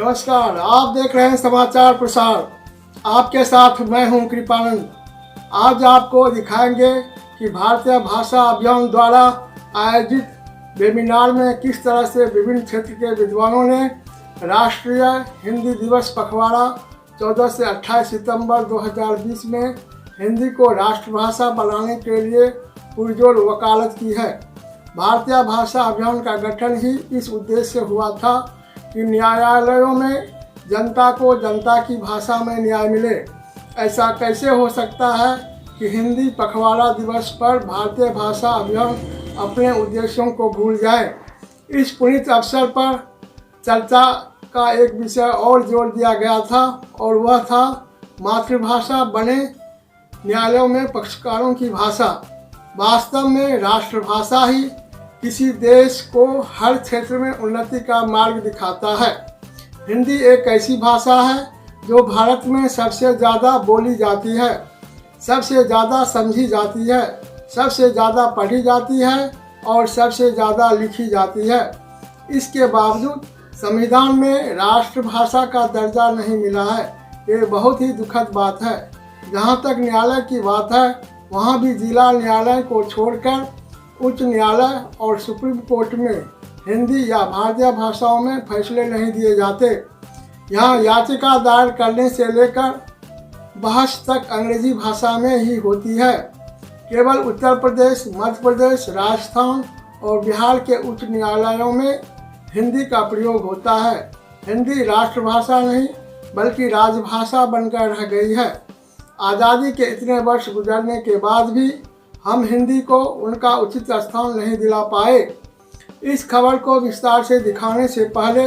नमस्कार, आप देख रहे हैं समाचार प्रसार। आपके साथ मैं हूं कृपानंद। आज आपको दिखाएंगे कि भारतीय भाषा अभियान द्वारा आयोजित वेबिनार में किस तरह से विभिन्न क्षेत्र के विद्वानों ने राष्ट्रीय हिंदी दिवस पखवाड़ा 14 से 28 सितंबर 2020 में हिंदी को राष्ट्रभाषा बनाने के लिए पुरजोर वकालत की है। भारतीय भाषा अभियान का गठन ही इस उद्देश्य से हुआ था कि न्यायालयों में जनता को जनता की भाषा में न्याय मिले। ऐसा कैसे हो सकता है कि हिंदी पखवाड़ा दिवस पर भारतीय भाषा अभियान अपने उद्देश्यों को भूल जाए। इस पुनीत अवसर पर चर्चा का एक विषय और जोड़ दिया गया था और वह था मातृभाषा बने न्यायालयों में पक्षकारों की भाषा। वास्तव में राष्ट्रभाषा ही किसी देश को हर क्षेत्र में उन्नति का मार्ग दिखाता है। हिंदी एक ऐसी भाषा है जो भारत में सबसे ज़्यादा बोली जाती है, सबसे ज़्यादा समझी जाती है, सबसे ज़्यादा पढ़ी जाती है और सबसे ज़्यादा लिखी जाती है। इसके बावजूद संविधान में राष्ट्रभाषा का दर्जा नहीं मिला है। ये बहुत ही दुखद बात है। जहाँ तक न्यायालय की बात है, वहाँ भी जिला न्यायालय को छोड़कर उच्च न्यायालय और सुप्रीम कोर्ट में हिंदी या भारतीय भाषाओं में फैसले नहीं दिए जाते। यहाँ याचिका दायर करने से लेकर बहस तक अंग्रेजी भाषा में ही होती है। केवल उत्तर प्रदेश, मध्य प्रदेश, राजस्थान और बिहार के उच्च न्यायालयों में हिंदी का प्रयोग होता है। हिंदी राष्ट्रभाषा नहीं बल्कि राजभाषा बनकर रह गई है। आज़ादी के इतने वर्ष गुजरने के बाद भी हम हिंदी को उनका उचित स्थान नहीं दिला पाए। इस खबर को विस्तार से दिखाने से पहले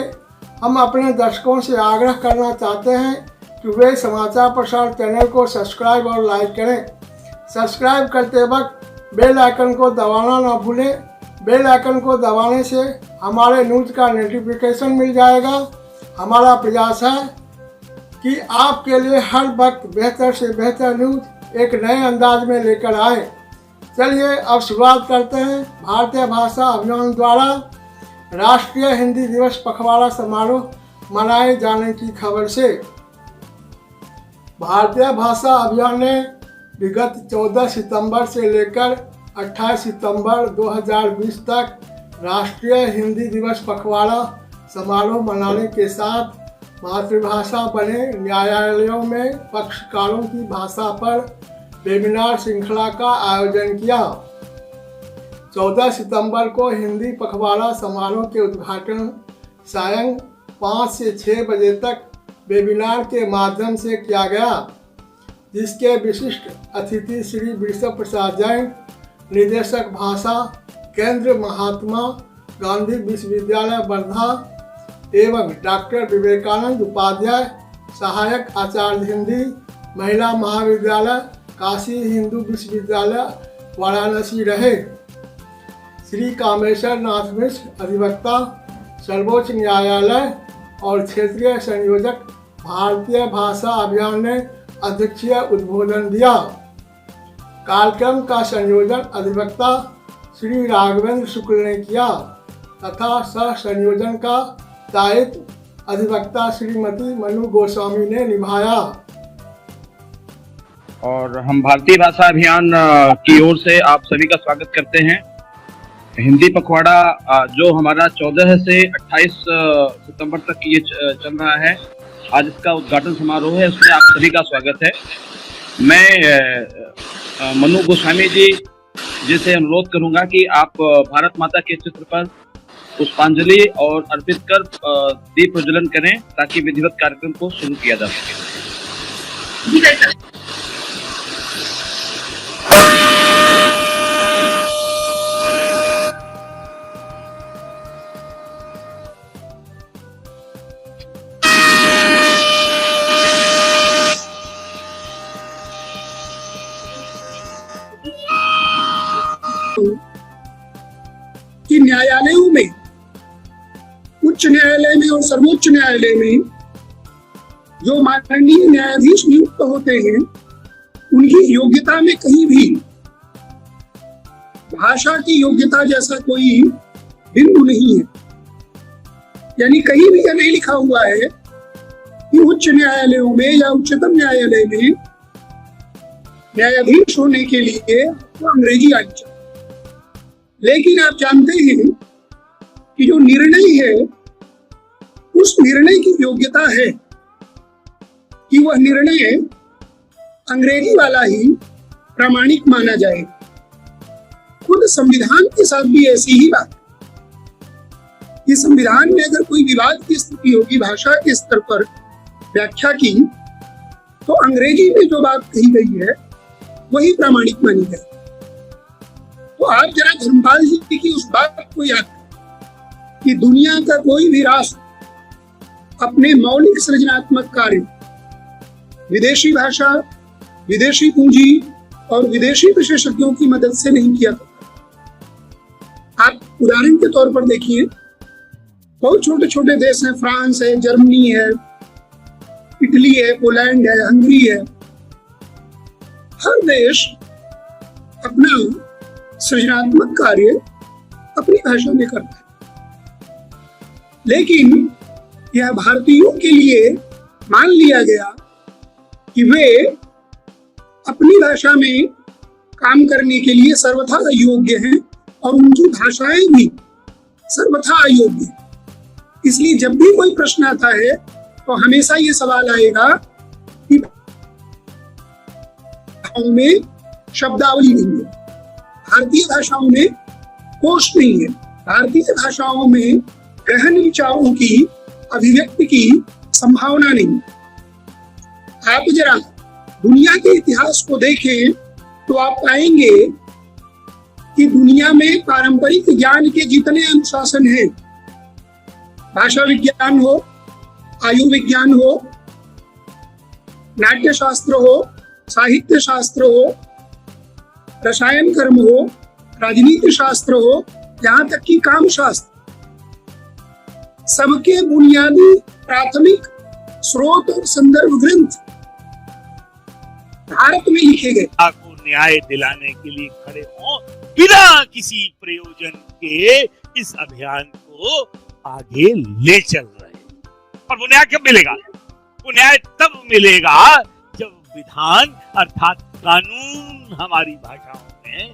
हम अपने दर्शकों से आग्रह करना चाहते हैं कि वे समाचार प्रसार चैनल को सब्सक्राइब और लाइक करें। सब्सक्राइब करते वक्त बेल आइकन को दबाना ना भूलें। बेल आइकन को दबाने से हमारे न्यूज़ का नोटिफिकेशन मिल जाएगा। हमारा प्रयास है कि आपके लिए हर वक्त बेहतर से बेहतर न्यूज़ एक नए अंदाज में लेकर आए। चलिए अब शुरुआत करते हैं भारतीय भाषा अभियान द्वारा राष्ट्रीय हिंदी दिवस पखवाड़ा समारोह मनाए जाने की खबर से। भारतीय भाषा अभियान ने विगत 14 सितंबर से लेकर 28 सितंबर 2020 तक राष्ट्रीय हिंदी दिवस पखवाड़ा समारोह मनाने के साथ मातृभाषा बने न्यायालयों में पक्षकारों की भाषा पर वेबिनार श्रृंखला का आयोजन किया। 14 सितंबर को हिंदी पखवाड़ा समारोह के उद्घाटन सायं 5 से 6 बजे तक वेबिनार के माध्यम से किया गया, जिसके विशिष्ट अतिथि श्री वृषभ प्रसाद जैन, निदेशक भाषा, केंद्र महात्मा गांधी विश्वविद्यालय वर्धा एवं डॉक्टर विवेकानंद उपाध्याय, सहायक आचार्य हिंदी, महिला महाविद्यालय काशी हिंदू विश्वविद्यालय वाराणसी रहे। श्री कामेश्वर नाथ मिश्र अधिवक्ता, सर्वोच्च न्यायालय और क्षेत्रीय संयोजक भारतीय भाषा अभियान ने अध्यक्षीय उद्बोधन दिया। कार्यक्रम का संयोजन अधिवक्ता श्री राघवेंद्र शुक्ल ने किया तथा सह संयोजन का दायित्व अधिवक्ता श्रीमती मनु गोस्वामी ने निभाया। और हम भारतीय भाषा अभियान की ओर से आप सभी का स्वागत करते हैं। हिंदी पखवाड़ा जो हमारा 14 से 28 सितंबर तक ये चल रहा है, आज इसका उद्घाटन समारोह है, उसमें आप सभी का स्वागत है। मैं मनु गोस्वामी जी से अनुरोध करूंगा कि आप भारत माता के चित्र पर पुष्पांजलि और अर्पित कर दीप प्रज्वलन करें ताकि विधिवत कार्यक्रम को शुरू किया जा सके। कि न्यायालयों में, उच्च न्यायालय में और सर्वोच्च न्यायालय में जो माननीय न्यायाधीश नियुक्त होते हैं, उनकी योग्यता में कहीं भी भाषा की योग्यता जैसा कोई बिंदु नहीं है। यानी कहीं भी यह नहीं लिखा हुआ है कि उच्च न्यायालयों में या उच्चतम न्यायालय में न्यायाधीश होने के लिए तो अंग्रेजी आनी चाहिए। लेकिन आप जानते हैं कि जो निर्णय है, उस निर्णय की योग्यता है कि वह निर्णय अंग्रेजी वाला ही प्रामाणिक माना जाए। खुद संविधान के साथ भी ऐसी ही बात है कि संविधान में अगर कोई विवाद की स्थिति होगी भाषा के स्तर पर व्याख्या की, तो अंग्रेजी में जो बात कही गई है वही प्रामाणिक मानी गई। तो आप जरा धर्मपाल जी की उस बात को याद करें कि दुनिया का कोई भी राष्ट्र अपने मौलिक सृजनात्मक कार्य विदेशी भाषा, विदेशी पूंजी और विदेशी विशेषज्ञों की मदद से नहीं किया करता। आप उदाहरण के तौर पर देखिए, बहुत छोटे छोटे देश हैं, फ्रांस है, जर्मनी है, इटली है, पोलैंड है, हंगरी है। हर देश अपना सृजनात्मक कार्य अपनी भाषा में करता है, लेकिन यह भारतीयों के लिए मान लिया गया कि वे अपनी भाषा में काम करने के लिए सर्वथा अयोग्य हैं और उनकी भाषाएं भी सर्वथा अयोग्य हैं। इसलिए जब भी कोई प्रश्न आता है तो हमेशा ये सवाल आएगा कि भाषाओं में शब्दावली नहीं है, भारतीय भाषाओं में कोश नहीं है, भारतीय भाषाओं में गहन विचारों की अभिव्यक्ति की संभावना नहीं। आप जरा दुनिया के इतिहास को देखें तो आप पाएंगे कि दुनिया में पारंपरिक ज्ञान के जितने अनुशासन हैं, भाषा विज्ञान हो, आयु विज्ञान हो, नाट्य शास्त्र हो, साहित्य शास्त्र हो, रसायन कर्म हो, राजनीति शास्त्र हो, यहाँ तक कि काम शास्त्र, सबके बुनियादी प्राथमिक स्रोत और संदर्भ ग्रंथ भारत में लिखे गए। को न्याय दिलाने के लिए खड़े हों बिना किसी प्रयोजन के इस अभियान को आगे ले चल रहे हैं। और वो न्याय कब मिलेगा? वो न्याय तब मिलेगा जब विधान अर्थात कानून हमारी भाषाओं में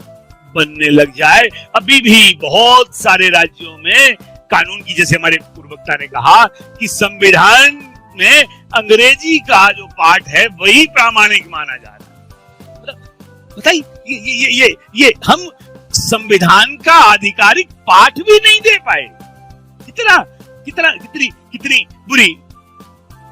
बनने लग जाए। अभी भी बहुत सारे राज्यों में कानून की, जैसे हमारे पूर्ववक्ता ने कहा कि संविधान में अंग्रेजी का जो पाठ है वही प्रामाणिक माना जा रहा है। बताइए, ये हम संविधान का आधिकारिक पाठ भी नहीं दे पाए। कितनी बुरी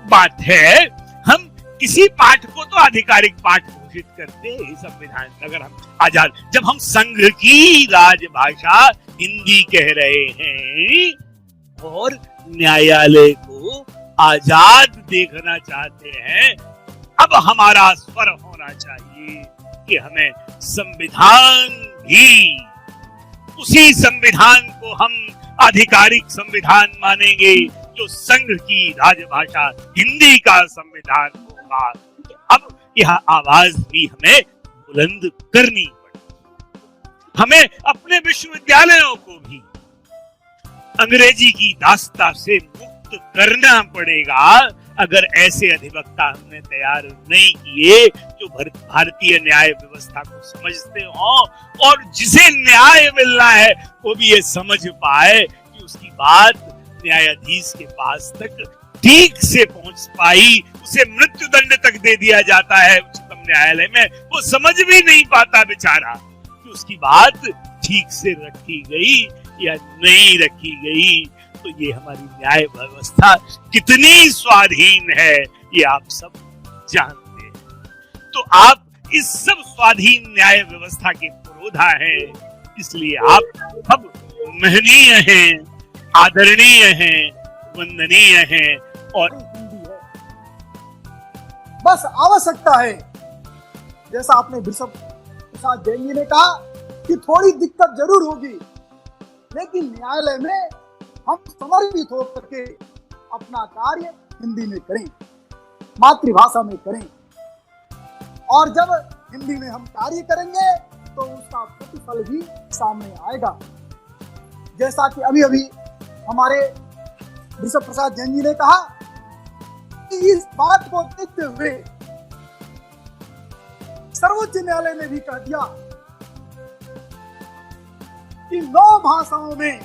बात है। हम किसी पाठ को तो आधिकारिक पाठ घोषित करते हैं संविधान। अगर हम आजाद, जब हम संघ की राजभाषा हिंदी कह रहे हैं और न्यायालय को आजाद देखना चाहते हैं, अब हमारा स्वर होना चाहिए कि हमें संविधान भी, उसी संविधान को हम आधिकारिक संविधान मानेंगे जो संघ की राजभाषा हिंदी का संविधान होगा। तो अब यह आवाज भी हमें बुलंद करनी पड़ेगी। हमें अपने विश्वविद्यालयों को भी अंग्रेजी की दास्ता से मुक्त करना पड़ेगा। अगर ऐसे अधिवक्ता हमने तैयार नहीं किए जो भारतीय न्याय व्यवस्था को समझते हों और जिसे न्याय मिलना है वो भी ये समझ पाए कि उसकी बात न्यायाधीश के पास तक ठीक से पहुंच पाई, उसे मृत्यु दंड तक दे दिया जाता है उच्चतम न्यायालय में, वो समझ भी नहीं पाता बेचारा कि उसकी बात ठीक से रखी गई या नहीं रखी गई। तो ये हमारी न्याय व्यवस्था कितनी स्वाधीन है ये आप सब जानते हैं। तो आप इस सब स्वाधीन न्याय व्यवस्था के पुरोधा हैं, इसलिए आप अब महनीय हैं, आदरणीय हैं, वंदनीय हैं। और बस आवश्यकता है, जैसा आपने बिशप प्रसाद जैन जी ने कहा कि थोड़ी दिक्कत जरूर होगी, लेकिन न्यायालय में हम समर्पित होकर के अपना कार्य हिंदी में करें, मातृभाषा में करें। और जब हिंदी में हम कार्य करेंगे तो उसका प्रतिफल भी सामने आएगा। जैसा कि अभी अभी हमारे बिशप प्रसाद जैन जी ने कहा, इस बात को देखते हुए सर्वोच्च न्यायालय ने भी कह दिया कि 9 भाषाओं में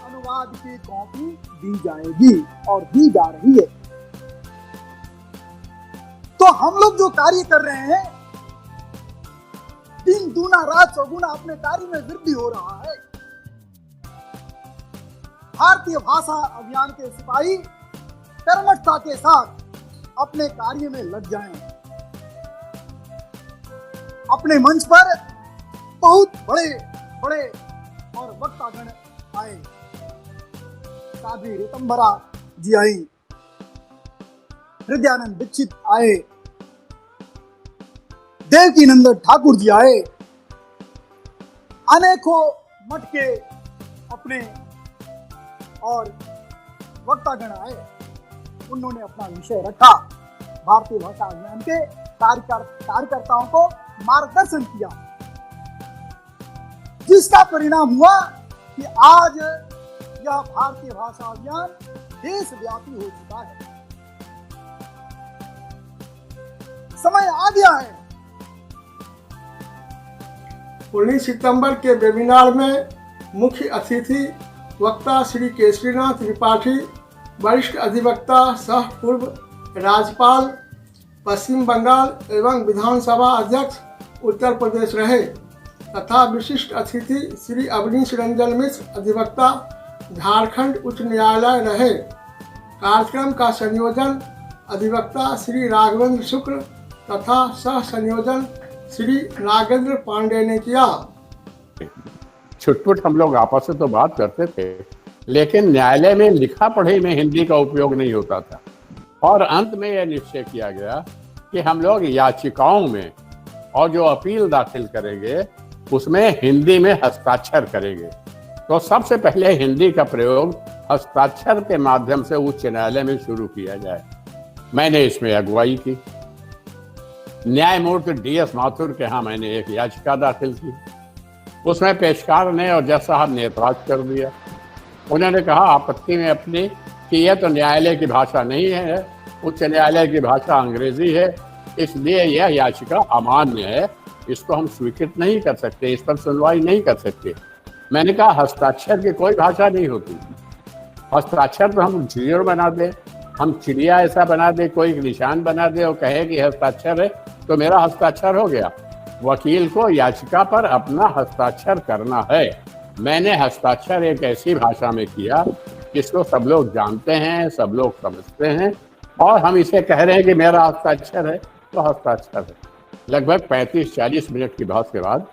अनुवाद की कॉपी दी जाएगी और दी जा रही है। तो हम लोग जो कार्य कर रहे हैं, दिन दूना रात चौगुना अपने कार्य में वृद्धि हो रहा है। भारतीय भाषा अभियान के सिपाही कर्मठता के साथ अपने कार्य में लग जाएं। अपने मंच पर बहुत बड़े बड़े और वक्तागण आए। साध्वी ऋतंबरा जी आई, हृदयानंद दीक्षित आए, देवकीनंदन ठाकुर जी आए, अनेकों मठ के अपने और वक्तागण आए। उन्होंने अपना विषय रखा, भारतीय भाषा अभियान के कार्यकर्ताओं को मार्गदर्शन किया, जिसका परिणाम हुआ कि आज यह भारतीय भाषा अभियान देशव्यापी हो चुका है। समय आ गया है। 19 सितंबर के वेबिनार में मुख्य अतिथि वक्ता श्री केसरीनाथ त्रिपाठी, वरिष्ठ अधिवक्ता सह पूर्व राज्यपाल पश्चिम बंगाल एवं विधानसभा अध्यक्ष उत्तर प्रदेश रहे तथा विशिष्ट अतिथि श्री अवनीश रंजन मिश्र, अधिवक्ता झारखंड उच्च न्यायालय रहे। कार्यक्रम का संयोजन अधिवक्ता श्री राघवेंद्र शुक्ल तथा सह संयोजन श्री नागेंद्र पांडे ने किया। छुटपुट हम लोग आपस में तो बात करते थे, लेकिन न्यायालय में लिखा पढ़ी में हिंदी का उपयोग नहीं होता था। और अंत में यह निश्चय किया गया कि हम लोग याचिकाओं में और जो अपील दाखिल करेंगे उसमें हिंदी में हस्ताक्षर करेंगे। तो सबसे पहले हिंदी का प्रयोग हस्ताक्षर के माध्यम से उच्च न्यायालय में शुरू किया जाए। मैंने इसमें अगुवाई की। न्यायमूर्ति DS माथुर के यहाँ मैंने एक याचिका दाखिल की। उसमें पेशकार ने और जज साहब ने एतराज कर दिया। उन्होंने कहा आपत्ति में अपनी कि यह तो न्यायालय की भाषा नहीं है, उच्च न्यायालय की भाषा अंग्रेजी है, इसलिए यह याचिका अमान्य है, इसको हम स्वीकृत नहीं कर सकते, इस पर सुनवाई नहीं कर सकते। मैंने कहा हस्ताक्षर की कोई भाषा नहीं होती। हस्ताक्षर तो हम जीरो बना दें, हम चिड़िया ऐसा बना दे, कोई निशान बना दे और कहे कि हस्ताक्षर है तो मेरा हस्ताक्षर हो गया। वकील को याचिका पर अपना हस्ताक्षर करना है। मैंने हस्ताक्षर एक ऐसी भाषा में किया जिसको सब लोग जानते हैं, सब लोग समझते हैं, और हम इसे कह रहे हैं कि मेरा हस्ताक्षर है तो हस्ताक्षर है। लगभग 35-40 मिनट की बहस के बाद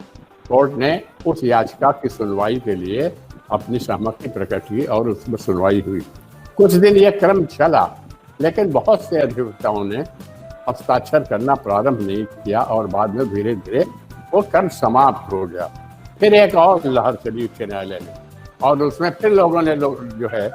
कोर्ट ने उस याचिका की सुनवाई के लिए अपनी सहमति प्रकट की और उसमें सुनवाई हुई। कुछ दिन यह क्रम चला, लेकिन बहुत से अधिवक्ताओं ने हस्ताक्षर करना प्रारंभ नहीं किया और बाद में धीरे धीरे वो क्रम समाप्त हो गया। फिर एक और लहर चली उच्च न्यायालय में और उसमें फिर लोगों ने जो है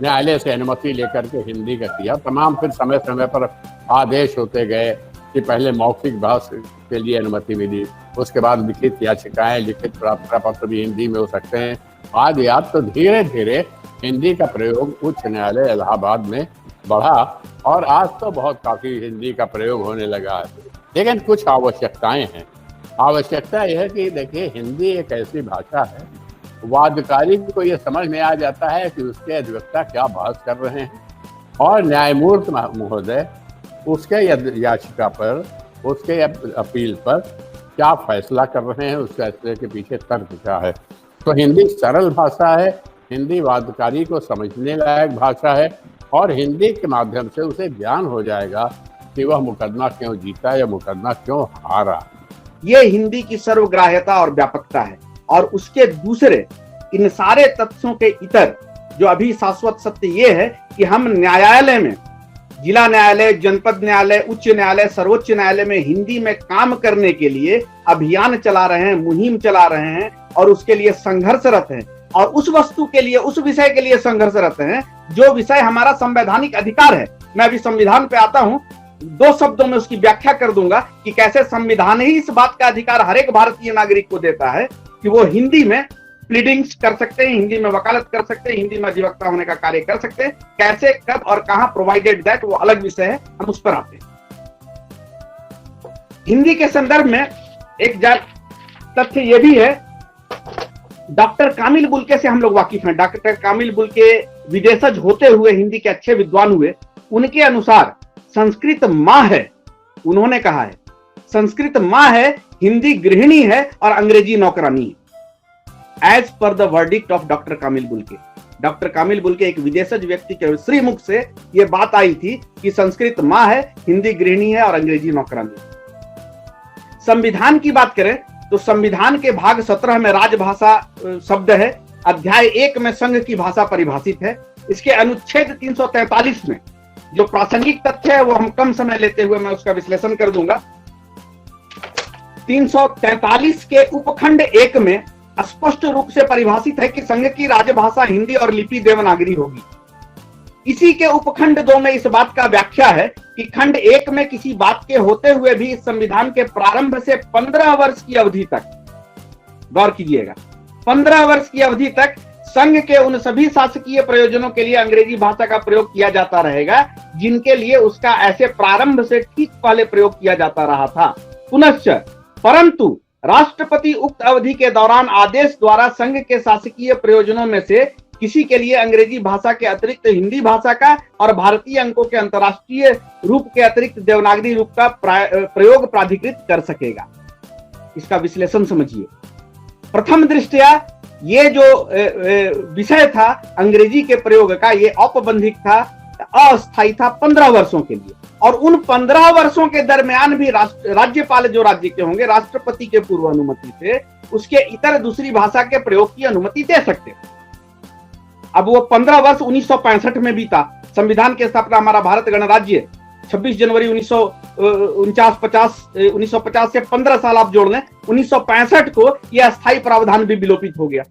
न्यायालय से अनुमति लेकर के हिंदी का किया। तमाम फिर समय समय पर आदेश होते गए कि पहले मौखिक बहस के लिए अनुमति मिली, उसके बाद लिखित याचिकाएं, लिखित प्रार्थना पत्र भी हिंदी में हो सकते हैं। आज याद तो धीरे धीरे हिंदी का प्रयोग उच्च न्यायालय इलाहाबाद में बढ़ा और आज तो बहुत काफ़ी हिंदी का प्रयोग होने लगा है। लेकिन कुछ आवश्यकताएं हैं। आवश्यकता यह है कि देखिए हिंदी एक ऐसी भाषा है, वादकारी को ये समझ में आ जाता है कि उसके अधिवक्ता क्या बहस कर रहे हैं और न्यायमूर्ति महोदय उसके याचिका पर, उसके अपील पर क्या फैसला कर रहे हैं, उस फैसले के पीछे तर्क क्या है। तो हिंदी सरल भाषा है, हिंदी वादकारी को समझने लायक भाषा है और हिंदी के माध्यम से उसे ज्ञान हो जाएगा कि वह मुकदमा क्यों जीता या मुकदमा क्यों हारा। ये हिंदी की सर्वग्राह्यता और व्यापकता है और उसके दूसरे इन सारे तथ्यों के इतर जो अभी शाश्वत सत्य ये है कि हम न्यायालय में, जिला न्यायालय, जनपद न्यायालय, उच्च न्यायालय, सर्वोच्च न्यायालय में हिंदी में काम करने के लिए अभियान चला रहे हैं, मुहिम चला रहे हैं और उसके लिए संघर्षरत हैं और उस वस्तु के लिए, उस विषय के लिए संघर्षरत हैं जो विषय हमारा संवैधानिक अधिकार है। मैं अभी संविधान पे आता हूं, 2 शब्दों में उसकी व्याख्या कर दूंगा कि कैसे संविधान ही इस बात का अधिकार हर एक भारतीय नागरिक को देता है कि वो हिंदी में प्लीडिंग्स कर सकते हैं, हिंदी में वकालत कर सकते हैं, हिंदी में अधिवक्ता होने का कार्य कर सकते हैं। कैसे, कब और कहां, प्रोवाइडेड दैट वो अलग विषय है, हम उस पर आते हैं। हिंदी के संदर्भ में एक तथ्य यह भी है, डॉक्टर कामिल बुल्के से हम लोग वाकिफ हैं। डॉक्टर कामिल बुल्के विदेशज होते हुए हिंदी के अच्छे विद्वान हुए। उनके अनुसार संस्कृत माँ है, उन्होंने कहा है संस्कृत माँ है, हिंदी गृहिणी है और अंग्रेजी नौकरानी है। As per the verdict of doctor Kamil Bulcke. Doctor Kamil Bulcke एक विदेशज व्यक्ति के श्रीमुख से यह बात आई थी कि संस्कृत माँ है, हिंदी गृहिणी है और अंग्रेजी नौकरानी है। संविधान की बात करें तो संविधान के भाग 17 में राजभाषा शब्द है। अध्याय 1 में संघ की भाषा परिभाषित है। इसके अनुच्छेद 343 में जो प्रासंगिक तथ्य है वो हम कम समय लेते हुए मैं उसका विश्लेषण कर दूंगा। 343 के उपखंड 1 में स्पष्ट रूप से परिभाषित है कि संघ की राजभाषा हिंदी और लिपि देवनागरी होगी। इसी के उपखंड 2 में इस बात का व्याख्या है कि खंड 1 में किसी बात के होते हुए भी इस संविधान के प्रारंभ से 15 वर्ष की अवधि तक, गौर कीजिएगा, 15 वर्ष की अवधि तक संघ के उन सभी शासकीय प्रयोजनों के लिए अंग्रेजी भाषा का प्रयोग किया जाता रहेगा जिनके लिए उसका ऐसे प्रारंभ से ठीक पहले प्रयोग किया जाता रहा था। पुनश्च परंतु राष्ट्रपति उक्त अवधि के दौरान आदेश द्वारा संघ के शासकीय प्रयोजनों में से किसी के लिए अंग्रेजी भाषा के अतिरिक्त हिंदी भाषा का और भारतीय अंकों के अंतर्राष्ट्रीय रूप के अतिरिक्त देवनागरी रूप का प्रयोग प्राधिकृत कर सकेगा। इसका विश्लेषण समझिए। प्रथम दृष्टया ये जो विषय था अंग्रेजी के प्रयोग का, ये औपबंधिक था, अस्थायी था 15 वर्षों के लिए, और उन 15 वर्षों के दरमियान भी राज्यपाल जो राज्य के होंगे राष्ट्रपति के पूर्व अनुमति से उसके इतर दूसरी भाषा के प्रयोग की अनुमति दे सकते। अब वो 15 वर्ष 1965 में बीता। संविधान की स्थापना हमारा भारत गणराज्य 26 जनवरी 1950 से 15 साल आप जोड़ लें, 1965 को यह अस्थायी प्रावधान भी विलोपित हो गया।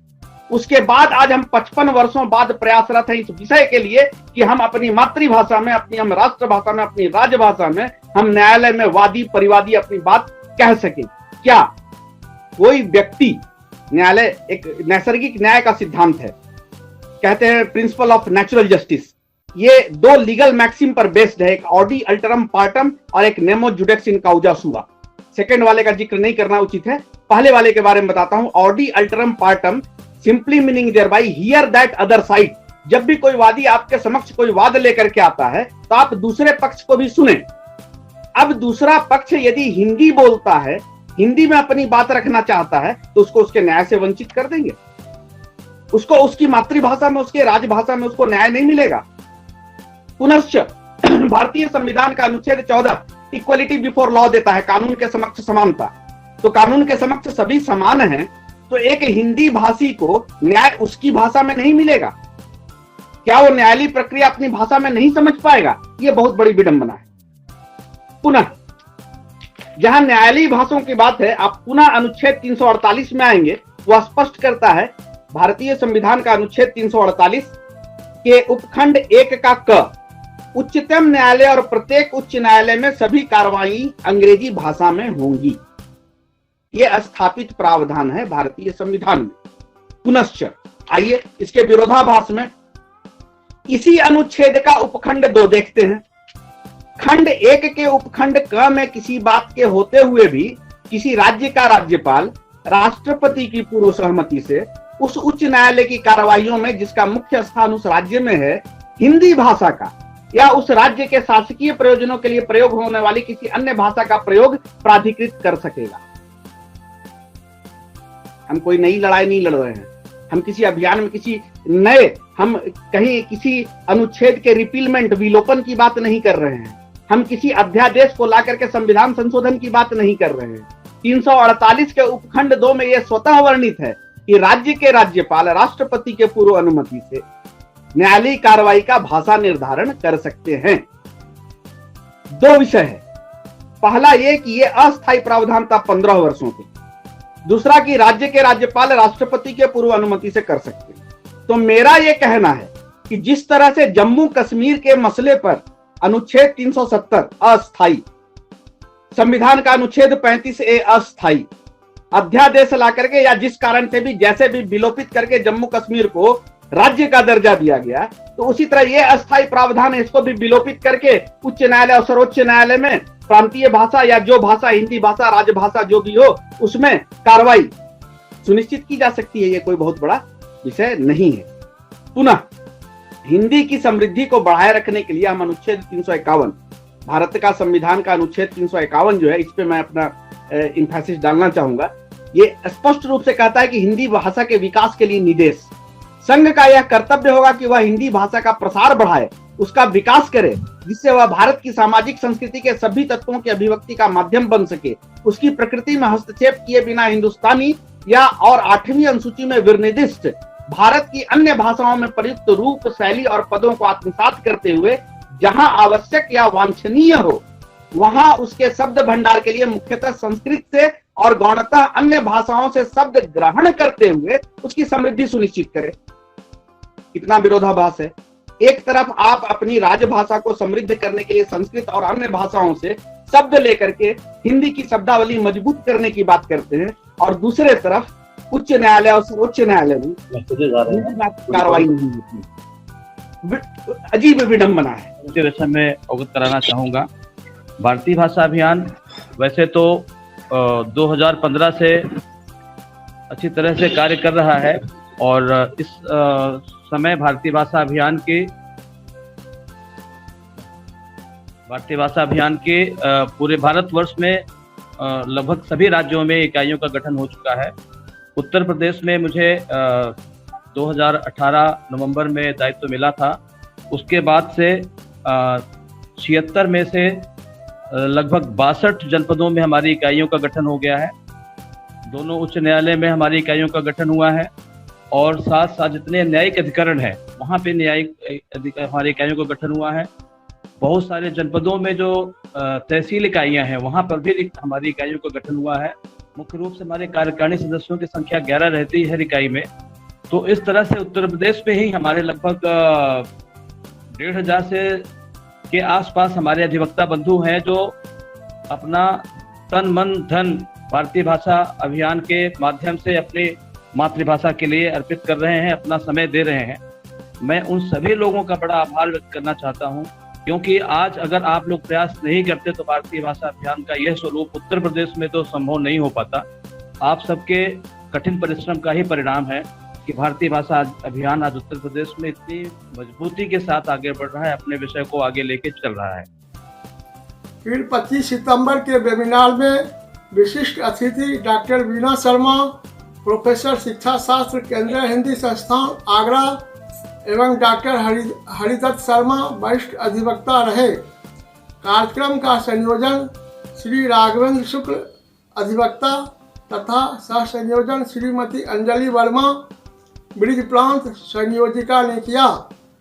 उसके बाद आज हम 55 वर्षों बाद प्रयासरत हैं इस विषय के लिए कि हम अपनी मातृभाषा में, अपनी हम राष्ट्रभाषा में, अपनी राजभाषा में हम न्यायालय में वादी परिवादी अपनी बात कह सकें। क्या कोई व्यक्ति, न्यायालय एक नैसर्गिक न्याय का सिद्धांत है, कहते हैं प्रिंसिपल ऑफ नेचुरल जस्टिस, ये 2 लीगल मैक्सिम पर बेस्ड है, एक ऑडी अल्टरम पार्टम और एक नेमो जुडेक्स इन काउजा सुआ। सेकंड वाले का जिक्र नहीं करना उचित है, पहले वाले के बारे में बताता हूं। ऑडी अल्टरम पार्टम simply meaning thereby hear that other side. जब भी कोई वादी आपके समक्ष कोई वाद लेकर के आता है तो आप दूसरे पक्ष को भी सुने। अब दूसरा पक्ष यदि हिंदी बोलता है, हिंदी में अपनी बात रखना चाहता है, तो उसको उसके न्याय से वंचित कर देंगे। उसको उसकी मातृभाषा में, उसके राजभाषा में उसको न्याय नहीं मिलेगा। पुनश्च भारतीय संविधान का अनुच्छेद 14 इक्वलिटी बिफोर लॉ देता है, कानून के समक्ष समानता। तो कानून के समक्ष सभी समान हैं, तो एक हिंदी भाषी को न्याय उसकी भाषा में नहीं मिलेगा। क्या वो न्यायालयीय प्रक्रिया अपनी भाषा में नहीं समझ पाएगा? यह बहुत बड़ी विडंबना है। पुनः जहां न्यायालयीय भाषाओं की बात है, आप पुनः अनुच्छेद 348 में आएंगे, वह स्पष्ट करता है, भारतीय संविधान का अनुच्छेद 348 के उपखंड 1 का क, उच्चतम न्यायालय और प्रत्येक उच्च न्यायालय में सभी कार्रवाई अंग्रेजी भाषा में होंगी। यह स्थापित प्रावधान है भारतीय संविधान में। पुनश्च आइए इसके विरोधाभास में इसी अनुच्छेद का उपखंड 2 देखते हैं। खंड 1 के उपखंड क में किसी बात के होते हुए भी किसी राज्य का राज्यपाल राष्ट्रपति की पूर्व सहमति से उस उच्च न्यायालय की कार्रवाइयों में जिसका मुख्य स्थान उस राज्य में है, हिंदी भाषा का या उस राज्य के शासकीय प्रयोजनों के लिए प्रयोग होने वाली किसी अन्य भाषा का प्रयोग प्राधिकृत कर सकेगा। हम कोई नई लड़ाई नहीं लड़ रहे हैं, हम किसी अभियान में किसी नए, हम कहीं किसी अनुच्छेद के रिपीलमेंट, विलोपन की बात नहीं कर रहे हैं, हम किसी अध्यादेश को ला करके संविधान संशोधन की बात नहीं कर रहे हैं। 348 के उपखंड 2 में यह स्वतः वर्णित है कि राज्य के राज्यपाल राष्ट्रपति के पूर्व अनुमति से न्यायालयीय कार्रवाई का भाषा निर्धारण कर सकते हैं। 2 विषय है, पहला यह कि यह अस्थायी प्रावधान था 15 वर्षों के, दूसरा कि राज्य के राज्यपाल राष्ट्रपति के पूर्व अनुमति से कर सकते हैं। तो मेरा यह कहना है कि जिस तरह से जम्मू कश्मीर के मसले पर अनुच्छेद 370 अस्थायी, संविधान का अनुच्छेद 35A अस्थायी, अध्यादेश ला करके या जिस कारण से भी जैसे भी विलोपित करके जम्मू कश्मीर को राज्य का दर्जा दिया गया, तो उसी तरह ये अस्थायी प्रावधान है, इसको भी विलोपित करके उच्च न्यायालय और सर्वोच्च न्यायालय में प्रांतीय भाषा या जो भाषा, हिंदी भाषा, राजभाषा जो भी हो, उसमें कार्रवाई सुनिश्चित की जा सकती है। ये कोई बहुत बड़ा विषय नहीं है। पुनः हिंदी की समृद्धि को बढ़ाए रखने के लिए हम अनुच्छेद 351, भारत का संविधान का अनुच्छेद 351 जो है, इस पे मैं अपना इंफेसिस डालना चाहूंगा। ये स्पष्ट रूप से कहता है कि हिंदी भाषा के विकास के लिए निदेश संघ का यह कर्तव्य होगा कि वह हिंदी भाषा का प्रसार बढ़ाए, उसका विकास करे, जिससे वह भारत की सामाजिक संस्कृति के सभी तत्वों की अभिव्यक्ति का माध्यम बन सके। उसकी प्रकृति में हस्तक्षेप किए बिना हिंदुस्तानी या और 8वीं अनुसूची में विनिर्दिष्ट भारत की अन्य भाषाओं में प्रयुक्त रूप, शैली और पदों को आत्मसात करते हुए जहां आवश्यक या वांछनीय हो, वहां उसके शब्द भंडार के लिए मुख्यतः संस्कृत से और गौणतः अन्य भाषाओं से शब्द ग्रहण करते हुए उसकी समृद्धि सुनिश्चित करे। कितना विरोधाभास है। एक तरफ आप अपनी राजभाषा को समृद्ध करने के लिए संस्कृत और अन्य भाषाओं से शब्द लेकर के हिंदी की शब्दावली मजबूत करने की बात करते हैं, और दूसरे तरफ उच्च न्यायालय और सर्वोच्च न्यायालय में कार्रवाई नहीं होती। अजीब विडंबना है। इसके विषय में अवगत कराना चाहूंगा। भारतीय भाषा अभियान वैसे तो 2015 से अच्छी तरह से कार्य कर रहा है, और इस समय भारतीय भाषा अभियान के पूरे भारतवर्ष में लगभग सभी राज्यों में इकाइयों का गठन हो चुका है। उत्तर प्रदेश में मुझे 2018 नवंबर में दायित्व मिला था। उसके बाद से 76 में से लगभग 62 जनपदों में हमारी इकाइयों का गठन हो गया है। दोनों उच्च न्यायालय में हमारी इकाइयों का गठन हुआ है, और साथ साथ जितने न्यायिक अधिकरण है वहाँ पे न्यायिक हमारी इकाइयों का गठन हुआ है। बहुत सारे जनपदों में जो तहसील इकाइयाँ हैं वहाँ पर भी हमारी इकाइयों का गठन हुआ है। मुख्य रूप से हमारे कार्यकारिणी सदस्यों की संख्या 11 रहती है हर इकाई में। तो इस तरह से उत्तर प्रदेश में ही हमारे लगभग 1,500 से के आसपास हमारे अधिवक्ता बंधु हैं जो अपना तन मन धन भारतीय भाषा अभियान के माध्यम से अपनी मातृभाषा के लिए अर्पित कर रहे हैं, अपना समय दे रहे हैं। मैं उन सभी लोगों का बड़ा आभार व्यक्त करना चाहता हूं, क्योंकि आज अगर आप लोग प्रयास नहीं करते तो भारतीय भाषा अभियान का यह स्वरूप उत्तर प्रदेश में तो संभव नहीं हो पाता। आप सबके कठिन परिश्रम का ही परिणाम है कि भारतीय भाषा अभियान आज उत्तर प्रदेश में इतनी मजबूती के साथ आगे बढ़ रहा है, अपने विषय को आगे लेके चल रहा है। फिर 25 सितंबर के वेबिनार में विशिष्ट अतिथि डॉक्टर वीणा शर्मा, प्रोफेसर शिक्षा शास्त्र केंद्रीय हिंदी संस्थान आगरा एवं डॉक्टर हरिदत्त शर्मा वरिष्ठ अधिवक्ता रहे। कार्यक्रम का संयोजन श्री राघवेंद्र शुक्ल अधिवक्ता तथा सह संयोजन श्रीमती अंजलि वर्मा ब्रिज प्रांत संयोजिका ने किया।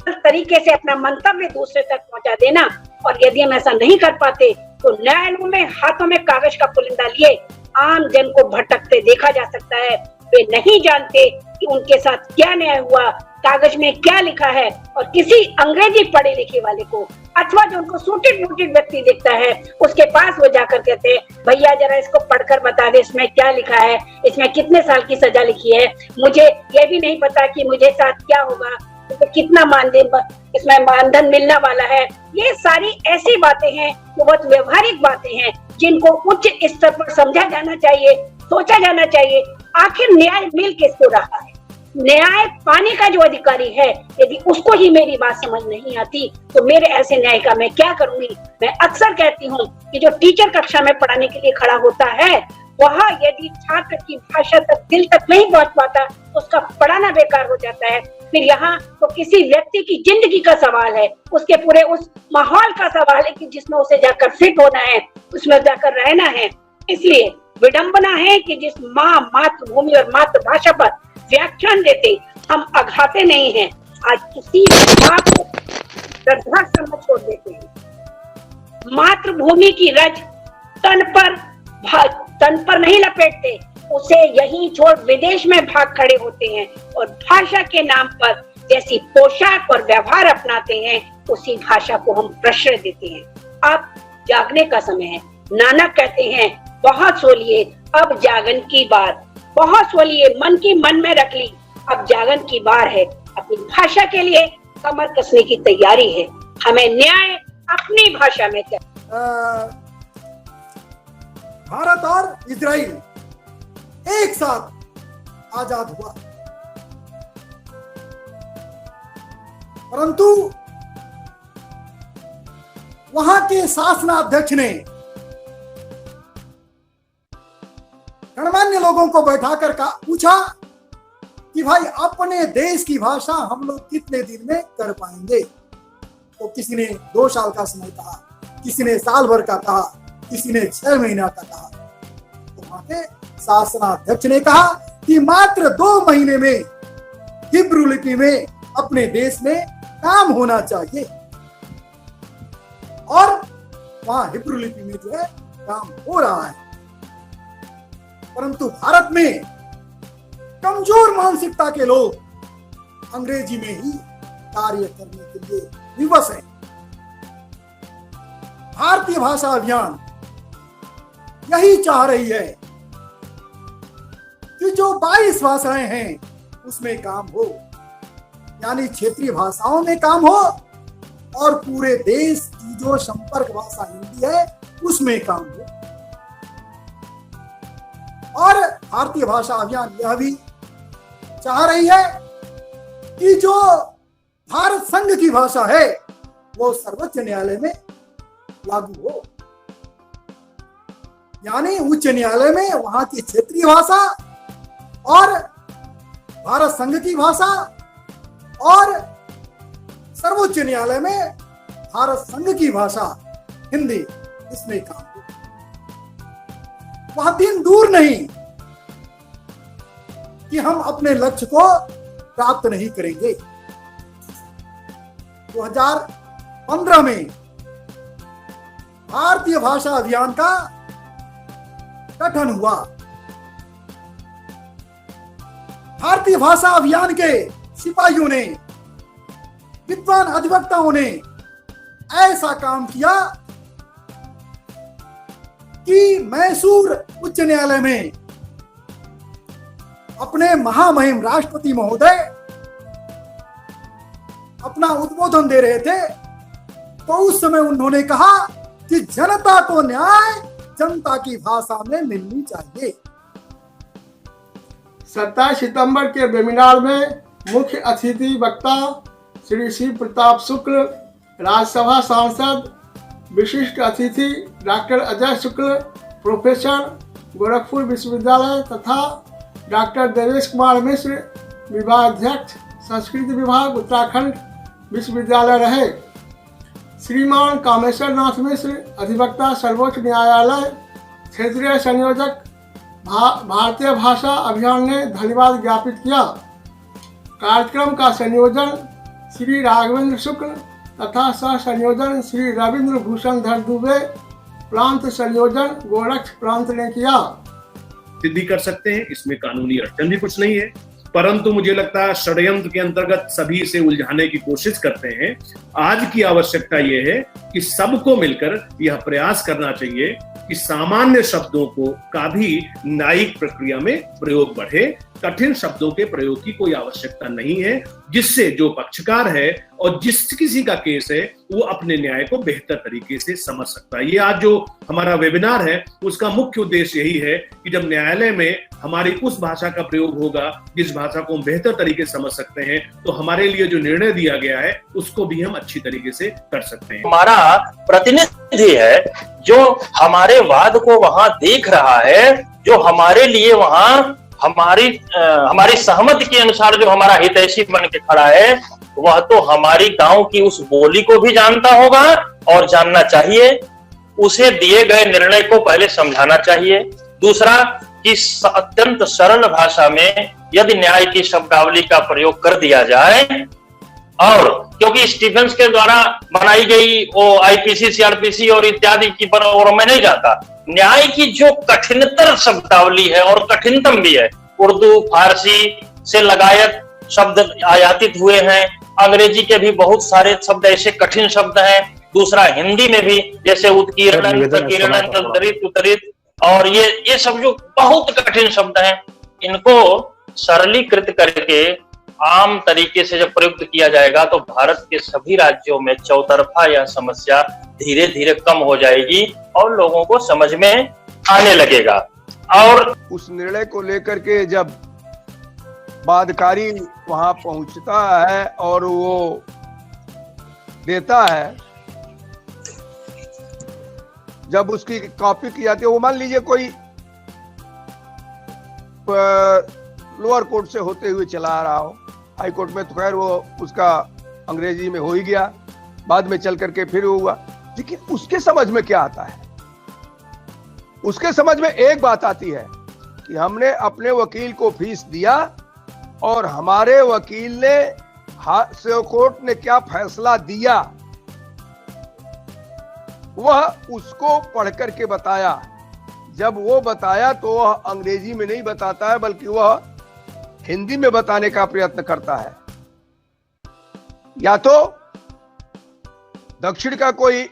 तरीके से अपना मंतव्य दूसरे तक पहुंचा देना, और यदि हम ऐसा नहीं कर पाते तो न्यायालयों में हाथों में कागज का पुलिंदा लिए आम जन को भटकते देखा जा सकता है। वे नहीं जानते कि उनके साथ क्या न्याय हुआ, कागज में क्या लिखा है, और किसी अंग्रेजी पढ़े लिखे वाले को अथवा जो उनको सूटेड बूटेड व्यक्ति दिखता है उसके पास वो जाकर कहते हैं, भैया जरा इसको पढ़कर बता दे इसमें क्या लिखा है, इसमें कितने साल की सजा लिखी है, मुझे ये भी नहीं पता कि मुझे साथ क्या होगा, तो कितना मानदेय इसमें मानधन मिलने वाला है। ये सारी ऐसी बातें हैं जो बहुत व्यवहारिक बातें हैं जिनको उच्च स्तर पर समझा जाना चाहिए, सोचा जाना चाहिए। आखिर न्याय मिल किसको रहा है? न्याय पाने का जो अधिकारी है, यदि उसको ही मेरी बात समझ नहीं आती तो मेरे ऐसे न्याय का मैं क्या करूंगी। मैं अक्सर कहती हूँ कि जो टीचर कक्षा में पढ़ाने के लिए खड़ा होता है वह यदि छात्र की भाषा तक दिल तक नहीं पहुंच पाता तो उसका पढ़ाना बेकार हो जाता है। फिर यहाँ तो किसी व्यक्ति की जिंदगी का सवाल है, उसके पूरे उस माहौल का सवाल है कि जिसमें उसे जाकर फिट होना है, उसमें जाकर रहना है। इसलिए विडंबना है कि जिस माँ मातृभूमि और मातृभाषा पर व्याख्यान देते हम अघाते नहीं हैं, आज किसी माँ को वृद्धाश्रम में छोड़ देते हैं। मातृभूमि की रज तन पर नहीं लपेटते, उसे यहीं छोड़ विदेश में भाग खड़े होते हैं और भाषा के नाम पर जैसी पोशाक और व्यवहार अपनाते हैं उसी भाषा को हम प्रश्रय देते हैं। अब जागने का समय है। नानक कहते हैं बहुत सोलिए, अब जागन की बार। बहुत सोलिए, मन की मन में रख ली, अब जागन की बार है। अपनी भाषा के लिए कमर कसने की तैयारी है। हमें न्याय अपनी भाषा में चाहिए। भारत और इजराइल एक साथ आजाद हुआ, परंतु वहां के शासनाध्यक्ष ने गणमान्य लोगों को बैठाकर पूछा कि भाई अपने देश की भाषा हम लोग कितने दिन में कर पाएंगे। तो किसी ने 2 साल का समय कहा, किसी ने साल भर का कहा, किसी ने 6 महीना का कहा। तो वहां के शासनाध्यक्ष ने कहा कि मात्र 2 महीने में हिब्रू लिपि में अपने देश में काम होना चाहिए। और वहां हिब्रू लिपि में जो है काम हो रहा है, परंतु भारत में कमजोर मानसिकता के लोग अंग्रेजी में ही कार्य करने के लिए विवश हैं। भारतीय भाषा अभियान यही चाह रही है कि जो 22 भाषाएं हैं उसमें काम हो, यानी क्षेत्रीय भाषाओं में काम हो, और पूरे देश की जो संपर्क भाषा हिंदी है उसमें काम हो। और भारतीय भाषा अभियान यह भी चाह रही है कि जो भारत संघ की भाषा है वो सर्वोच्च न्यायालय में लागू हो, यानी उच्च न्यायालय में वहां की क्षेत्रीय भाषा और भारत संघ की भाषा, और सर्वोच्च न्यायालय में भारत संघ की भाषा हिंदी, इसमें काम हो। वह दिन दूर नहीं कि हम अपने लक्ष्य को प्राप्त नहीं करेंगे। 2015 में भारतीय भाषा अभियान का गठन हुआ। भारतीय भाषा अभियान के सिपाहियों ने, विद्वान अधिवक्ताओं ने ऐसा काम किया कि मैसूर उच्च न्यायालय में अपने महामहिम राष्ट्रपति महोदय अपना उद्बोधन दे रहे थे, तो उस समय उन्होंने कहा कि जनता को न्याय जनता की भाषा में मिलनी चाहिए। 27 सितंबर के वेबिनार में मुख्य अतिथि वक्ता श्री शिव प्रताप शुक्ल, राज्यसभा सांसद, विशिष्ट अतिथि डॉक्टर अजय शुक्ल, प्रोफेसर, गोरखपुर विश्वविद्यालय, तथा डॉक्टर देवेश कुमार मिश्र, विभागाध्यक्ष, संस्कृत विभाग, उत्तराखंड विश्वविद्यालय रहे। श्रीमान कामेश्वर नाथ मिश्र, अधिवक्ता, सर्वोच्च न्यायालय, क्षेत्रीय संयोजक, भारतीय भाषा अभियान ने धन्यवाद ज्ञापित किया। कार्यक्रम का संयोजन श्री राघवेंद्र शुक्ल तथा सह संयोजन श्री रविंद्र भूषण धर दुबे, प्रांत संयोजन गोरक्ष प्रांत ने किया। सिद्धि कर सकते हैं, इसमें कानूनी अड़चन भी कुछ नहीं है, परंतु मुझे लगता है षड्यंत्र के अंतर्गत सभी इसे उलझाने की कोशिश करते हैं। आज की आवश्यकता यह है कि सबको मिलकर यह प्रयास करना चाहिए कि सामान्य शब्दों का भी न्यायिक प्रक्रिया में प्रयोग बढ़े। कठिन शब्दों के प्रयोग की कोई आवश्यकता नहीं है, जिससे जो पक्षकार है और जिस किसी का केस है वो अपने न्याय को बेहतर तरीके से समझ सकता है। ये आज जो हमारा वेबिनार है उसका मुख्य उद्देश्य यही है कि जब न्यायालय में हमारी उस भाषा का प्रयोग होगा जिस भाषा को हम बेहतर तरीके से समझ सकते हैं, तो हमारे लिए जो निर्णय दिया गया है उसको भी हम अच्छी तरीके से कर सकते हैं। हमारा प्रतिनिधि है जो हमारे वाद को वहां देख रहा है, जो हमारे लिए वहां हमारी सहमति के अनुसार जो हमारा हितैषी बन के खड़ा है, वह तो हमारी गांव की उस बोली को भी जानता होगा और जानना चाहिए। उसे दिए गए निर्णय को पहले समझाना चाहिए। दूसरा कि अत्यंत सरल भाषा में यदि न्याय की शब्दावली का प्रयोग कर दिया जाए, और क्योंकि स्टीफेंस के द्वारा बनाई गई वो आईपीसी, सीआरपीसी और इत्यादि की पर और मैं नहीं जाता, न्याय की जो कठिनतर शब्दावली है और कठिनतम भी है, उर्दू फारसी से लगायत शब्द आयातित हुए हैं, अंग्रेजी के भी बहुत सारे शब्द ऐसे कठिन शब्द हैं। दूसरा हिंदी में भी जैसे उत्कीर्णन, प्रकीर्णन, तदरित, उतरित, और ये सब जो बहुत कठिन शब्द हैं, इनको सरलीकृत करके आम तरीके से जब प्रयुक्त किया जाएगा तो भारत के सभी राज्यों में चौतरफा यह समस्या धीरे धीरे कम हो जाएगी और लोगों को समझ में आने लगेगा। और उस निर्णय को लेकर के जब बादकारी वहां पहुंचता है और वो देता है, जब उसकी कॉपी की जाती है, वो मान लीजिए कोई लोअर कोर्ट से होते हुए चला आ रहा हो, हाई कोर्ट में तो खैर वो उसका अंग्रेजी में हो ही गया, बाद में चल करके फिर हुआ, लेकिन उसके समझ में क्या आता है? उसके समझ में एक बात आती है कि हमने अपने वकील को फीस दिया और हमारे वकील ने कोर्ट ने क्या फैसला दिया वह उसको पढ़ करके बताया। जब वो बताया तो वह अंग्रेजी में नहीं बताता है, बल्कि वह हिंदी में बताने का प्रयत्न करता है। या तो दक्षिण का कोई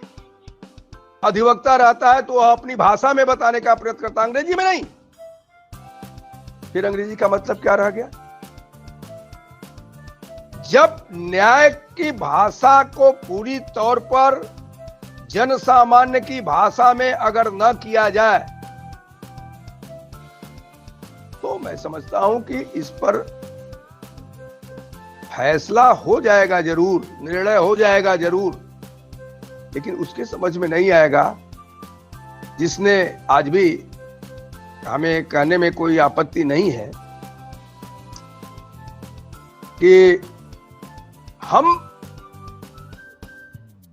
अधिवक्ता रहता है तो वह अपनी भाषा में बताने का प्रयत्न करता है, अंग्रेजी में नहीं। फिर अंग्रेजी का मतलब क्या रह गया? जब न्याय की भाषा को पूरी तौर पर जन सामान्य की भाषा में अगर न किया जाए तो मैं समझता हूं कि इस पर फैसला हो जाएगा जरूर, निर्णय हो जाएगा जरूर, लेकिन उसके समझ में नहीं आएगा जिसने आज भी, हमें कहने में कोई आपत्ति नहीं है कि हम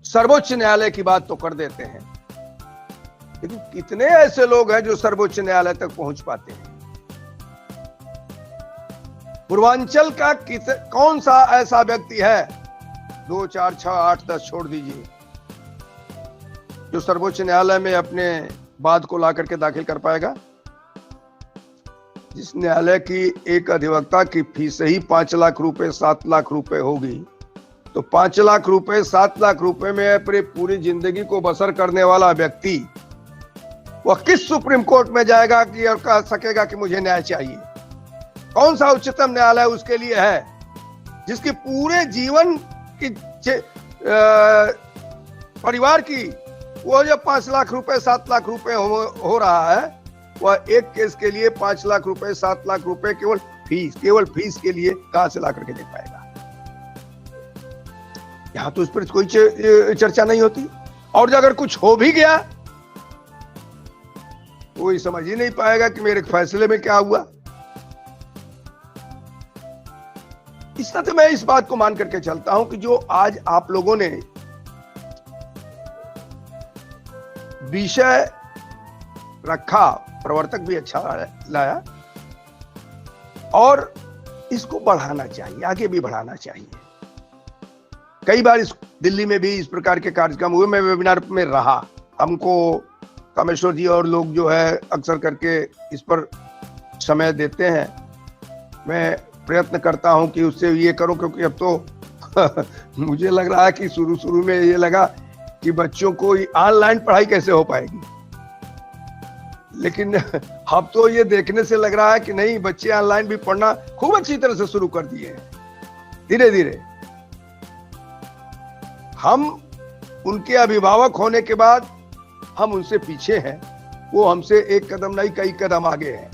सर्वोच्च न्यायालय की बात तो कर देते हैं, लेकिन कितने ऐसे लोग हैं जो सर्वोच्च न्यायालय तक पहुंच पाते हैं? पूर्वांचल का कौन सा ऐसा व्यक्ति है, 2, 4, 6, 8, 10 छोड़ दीजिए, जो सर्वोच्च न्यायालय में अपने वाद को ला करके दाखिल कर पाएगा? जिस न्यायालय की एक अधिवक्ता की फीस ही 5 लाख रुपए 7 लाख रुपए होगी, तो 5 लाख रुपए 7 लाख रुपए में अपनी पूरी जिंदगी को बसर करने वाला व्यक्ति वह किस सुप्रीम कोर्ट में जाएगा कि और कह सकेगा कि मुझे न्याय चाहिए? कौन सा उच्चतम न्यायालय उसके लिए है जिसकी पूरे जीवन की परिवार की वो जो 5 लाख रुपए 7 लाख रुपए हो रहा है, वह एक केस के लिए 5 लाख रुपए 7 लाख रुपए केवल फीस के लिए कहां से ला करके दे पाएगा? यहां तो उस पर कोई चर्चा नहीं होती, और अगर कुछ हो भी गया कोई समझ ही नहीं पाएगा कि मेरे फैसले में क्या हुआ। इस तरह से मैं इस बात को मान करके चलता हूं कि जो आज आप लोगों ने विषय रखा, प्रवर्तक भी अच्छा लाया, और इसको बढ़ाना चाहिए, आगे भी बढ़ाना चाहिए। कई बार इस दिल्ली में भी इस प्रकार के कार्यक्रम हुए, मैं वेबिनार में रहा, हमको कामेश्वर जी और लोग जो है अक्सर करके इस पर समय देते हैं। मैं प्रयत्न करता हूं कि उससे ये करूं, क्योंकि अब तो मुझे लग रहा है कि शुरू में ये लगा कि बच्चों को ऑनलाइन पढ़ाई कैसे हो पाएगी, लेकिन अब तो ये देखने से लग रहा है कि नहीं, बच्चे ऑनलाइन भी पढ़ना खूब अच्छी तरह से शुरू कर दिए हैं धीरे धीरे। हम उनके अभिभावक होने के बाद हम उनसे पीछे हैं, वो हमसे एक कदम नहीं कई कदम आगे हैं,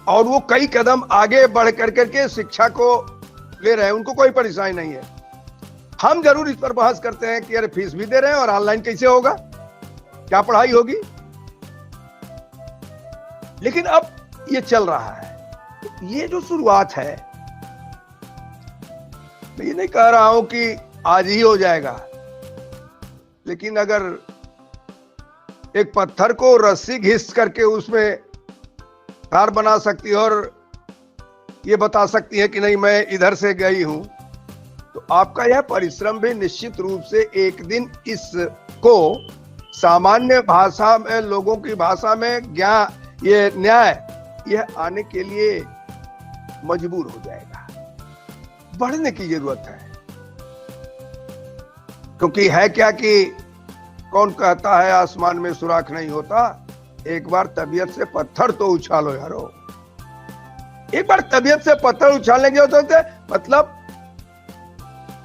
और वो कई कदम आगे बढ़ करके शिक्षा को ले रहे हैं, उनको कोई परेशानी नहीं है। हम जरूर इस पर बहस करते हैं कि अरे फीस भी दे रहे हैं और ऑनलाइन कैसे होगा, क्या पढ़ाई होगी, लेकिन अब ये चल रहा है। ये जो शुरुआत है, मैं ये नहीं कह रहा हूं कि आज ही हो जाएगा, लेकिन अगर एक पत्थर को रस्सी घिस करके उसमें तार बना सकती है और ये बता सकती है कि नहीं मैं इधर से गई हूं, तो आपका यह परिश्रम भी निश्चित रूप से एक दिन इसको सामान्य भाषा में, लोगों की भाषा में ये न्याय यह आने के लिए मजबूर हो जाएगा। बढ़ने की जरूरत है, क्योंकि है क्या कि कौन कहता है आसमान में सुराख नहीं होता? एक बार तबीयत से पत्थर तो उछालो यारो। एक बार तबीयत से पत्थर उछालने के होते थे, मतलब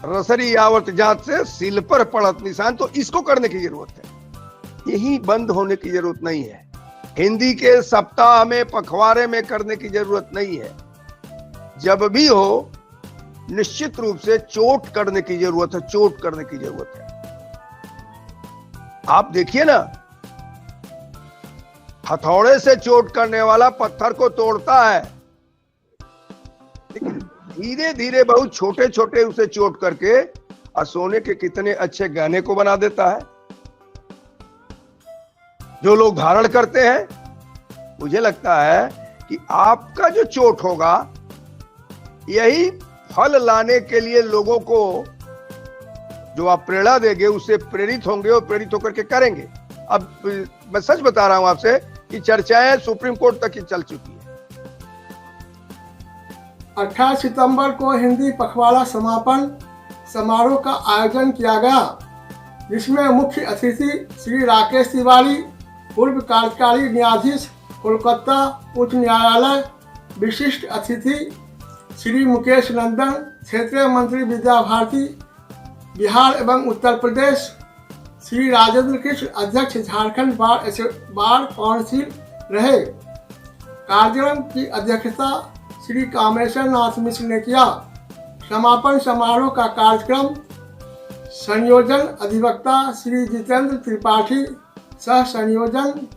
रसरी आवत जात से सिल पर पड़त निशान, तो इसको करने की जरूरत है। यही बंद होने की जरूरत नहीं है। हिंदी के सप्ताह में, पखवाड़े में करने की जरूरत नहीं है। जब भी हो निश्चित रूप से चोट करने की जरूरत है, चोट करने की जरूरत है। आप देखिए ना, हथौड़े से चोट करने वाला पत्थर को तोड़ता है, लेकिन धीरे धीरे बहुत छोटे छोटे उसे चोट करके और सोने के कितने अच्छे गहने को बना देता है, जो लोग धारण करते हैं। मुझे लगता है कि आपका जो चोट होगा, यही फल लाने के लिए लोगों को जो आप प्रेरणा देंगे, उससे प्रेरित होंगे और प्रेरित होकर के करेंगे। अब मैं सच बता रहा हूं आपसे कि चर्चाएं सुप्रीम कोर्ट तक ही चल चुकी है। 28 सितंबर को हिंदी पखवाड़ा समापन समारोह का आयोजन किया गया, जिसमें मुख्य अतिथि श्री राकेश तिवारी, पूर्व कार्यकारी न्यायाधीश कोलकाता उच्च न्यायालय, विशिष्ट अतिथि श्री मुकेश नंदन, क्षेत्रीय मंत्री विद्या भारती, बिहार एवं उत्तर प्रदेश, श्री राजेंद्र कृष्ण, अध्यक्ष झारखंड बार काउंसिल रहे। कार्यक्रम की अध्यक्षता श्री कामेश्वर नाथ मिश्र ने किया। समापन समारोह का कार्यक्रम संयोजन अधिवक्ता श्री जितेंद्र त्रिपाठी, सह संयोजन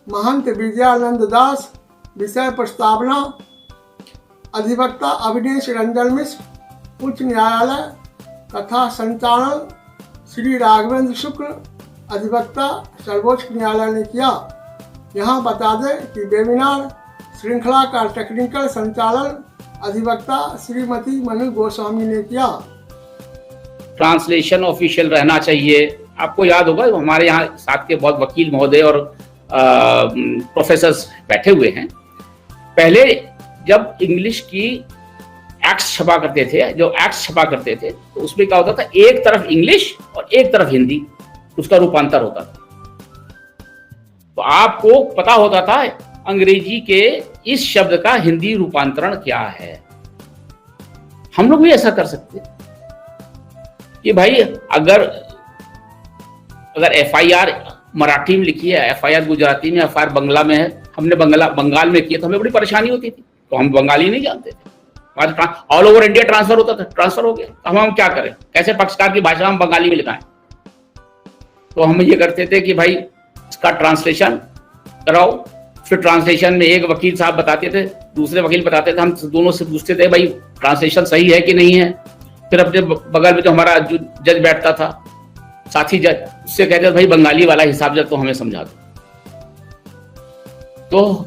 महंत विजयानंद दास, विषय प्रस्तावना अधिवक्ता अविनेश रंजन मिश्र, उच्च न्यायालय तथा संचालन श्री राघवेंद्र शुक्ल, अधिवक्ता सर्वोच्च न्यायालय ने किया। यहाँ बता दें कि वेबिनार श्रृंखला का टेक्निकल संचालन अधिवक्ता श्रीमती मनु गोस्वामी ने किया। ट्रांसलेशन ऑफिशियल रहना चाहिए। आपको याद होगा हमारे यहाँ साथ के बहुत वकील महोदय और प्रोफेसर्स बैठे हुए हैं। पहले जब इंग्लिश की एक्ट्स छपा करते थे, तो उसमें क्या होता था, एक तरफ इंग्लिश और एक तरफ हिंदी, उसका रूपांतर होता था। तो आपको पता होता था अंग्रेजी के इस शब्द का हिंदी रूपांतरण क्या है। हम लोग भी ऐसा कर सकते हैं कि भाई अगर FIR मराठी में लिखी है, FIR गुजराती में, FIR बंगला में है, हमने बंगाल में किया तो हमें बड़ी परेशानी होती थी, तो हम बंगाली नहीं जानते थे। ऑल ओवर इंडिया ट्रांसफर होता था, ट्रांसफर हो गया, तो हम क्या करें, कैसे पक्षकार की भाषा हम बंगाली में लिखाएं। तो हम ये करते थे कि भाई इसका ट्रांसलेशन कराओ। फिर ट्रांसलेशन में एक वकील साहब बताते थे, दूसरे वकील बताते थे, हम दोनों से पूछते थे भाई ट्रांसलेशन सही है कि नहीं है। फिर अपने बगल में जो हमारा जज बैठता था, साथी जज, उससे कहते थे भाई बंगाली वाला हिसाब जब तो हमें समझा दो। तो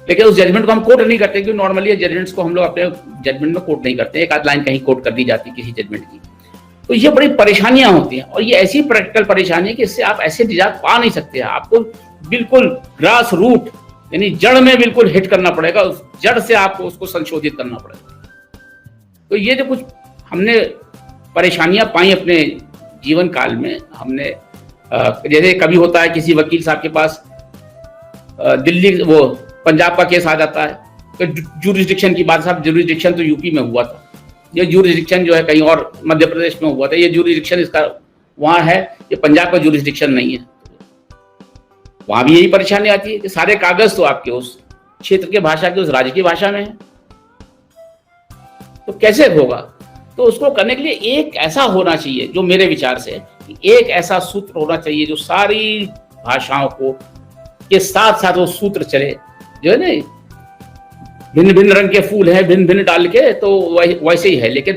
लेकिन उस जजमेंट को हम कोट नहीं करते, क्योंकि नॉर्मली जजमेंट्स को हम लोग अपने जजमेंट में कोट नहीं करते, एक आध लाइन कहीं कोट कर दी जाती किसी जजमेंट की। तो ये बड़ी परेशानियां होती हैं, और ये ऐसी प्रैक्टिकल परेशानी है कि इससे आप ऐसे निजात पा नहीं सकते। आपको बिल्कुल ग्रास रूट यानी जड़ में बिल्कुल हिट करना पड़ेगा, उस जड़ से आपको उसको संशोधित करना पड़ेगा। तो ये जो कुछ हमने परेशानियां पाई अपने जीवन काल में, हमने जैसे कभी होता है किसी वकील साहब के पास दिल्ली वो पंजाब का केस आ जाता है, तो ज्यूरिसडिक्शन की बात, साहब ज्यूरिसडिक्शन तो यूपी में हुआ था, ये ज्यूरिसडिक्शन जो है कहीं और मध्य प्रदेश में हुआ था, ये ज्यूरिसडिक्शन इसका वहां है, ये पंजाब का ज्यूरिसडिक्शन नहीं है। वहां भी यही परेशानी आती है कि सारे कागज तो आपके उस क्षेत्र के भाषा के, उस राज्य की भाषा में है, तो कैसे होगा। तो उसको करने के लिए एक ऐसा होना चाहिए, जो मेरे विचार से एक ऐसा सूत्र होना चाहिए जो सारी भाषाओं को के साथ साथ वो सूत्र चले, जो है ना भिन्न भिन्न रंग के फूल हैं, भिन्न भिन्न डाल के, तो वैसे ही है, लेकिन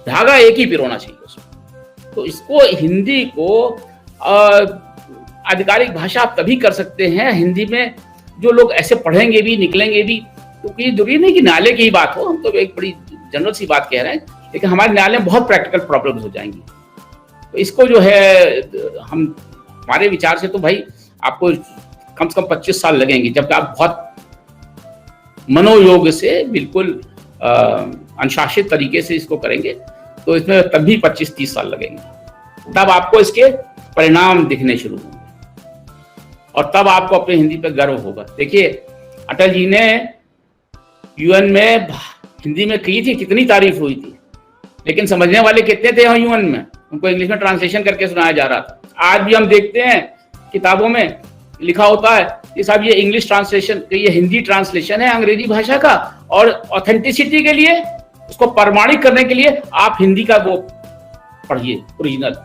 धागा एक ही पिरोना चाहिए उसमें। तो इसको हिंदी को आधिकारिक भाषा आप तभी कर सकते हैं हिंदी में, जो लोग ऐसे पढ़ेंगे भी, निकलेंगे भी। क्योंकि जरूरी नहीं कि न्यायालय की ही बात हो, हम तो एक बड़ी जनरल सी बात कह रहे हैं, लेकिन हमारे न्यायालय में बहुत प्रैक्टिकल प्रॉब्लम्स हो जाएंगी। तो इसको जो है हम हमारे विचार से तो भाई आपको कम से कम 25 साल लगेंगे, जबकि आप बहुत मनोयोग से बिल्कुल अनुशासित तरीके से इसको करेंगे, तो इसमें तब भी 25-30 साल लगेंगे। तब आपको इसके परिणाम दिखने शुरू होंगे और तब आपको अपनी हिंदी पे गर्व होगा। देखिए, अटल जी ने यूएन में हिंदी में की थी, कितनी तारीफ हुई थी, लेकिन समझने वाले कितने थे यहाँ यूएन में? उनको इंग्लिश में ट्रांसलेशन करके सुनाया जा रहा था। आज भी हम देखते हैं किताबों में लिखा होता है कि साहब ये इंग्लिश ट्रांसलेशन, ये हिंदी ट्रांसलेशन है अंग्रेजी भाषा का, और ऑथेंटिसिटी के लिए, उसको प्रमाणित करने के लिए आप हिंदी का वो पढ़िए ओरिजिनल।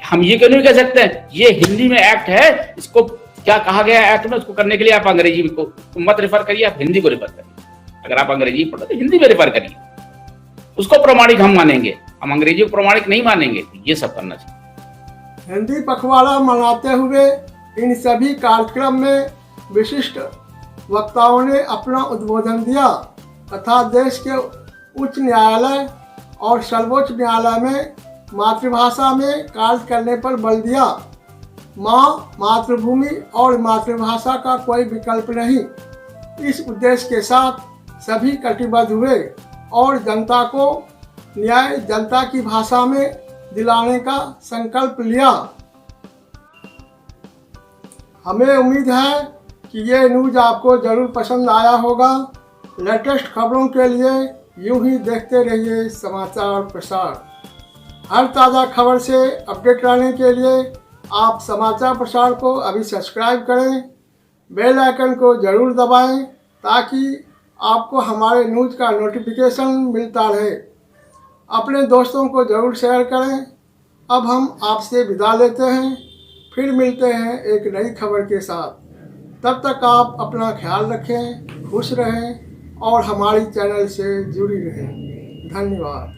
हम ये क्यों नहीं कह सकते हैं ये हिंदी में एक्ट है, इसको क्या कहा गया है एक्ट में, उसको करने के लिए आप अंग्रेजी को मत रेफर करिए, आप हिंदी को रेफर करिए। अगर आप अंग्रेजी पढ़ो तो हिंदी में रेफर करिए, उसको प्रमाणिक हम मानेंगे, हम अंग्रेजी को प्रमाणिक नहीं मानेंगे। ये सब करना चाहिए। हिंदी पखवाड़ा मनाते हुए इन सभी कार्यक्रम में विशिष्ट वक्ताओं ने अपना उद्बोधन दिया तथा देश के उच्च न्यायालय और सर्वोच्च न्यायालय में मातृभाषा में कार्य करने पर बल दिया। माँ, मातृभूमि और मातृभाषा का कोई विकल्प नहीं, इस उद्देश्य के साथ सभी कटिबद्ध हुए और जनता को न्याय जनता की भाषा में दिलाने का संकल्प लिया। हमें उम्मीद है कि ये न्यूज़ आपको ज़रूर पसंद आया होगा। लेटेस्ट खबरों के लिए यूं ही देखते रहिए समाचार प्रसार। हर ताज़ा खबर से अपडेट रहने के लिए आप समाचार प्रसार को अभी सब्सक्राइब करें, बेल आइकन को ज़रूर दबाएं ताकि आपको हमारे न्यूज़ का नोटिफिकेशन मिलता रहे। अपने दोस्तों को ज़रूर शेयर करें। अब हम आपसे विदा लेते हैं, फिर मिलते हैं एक नई खबर के साथ। तब तक आप अपना ख्याल रखें, खुश रहें और हमारी चैनल से जुड़ी रहें। धन्यवाद।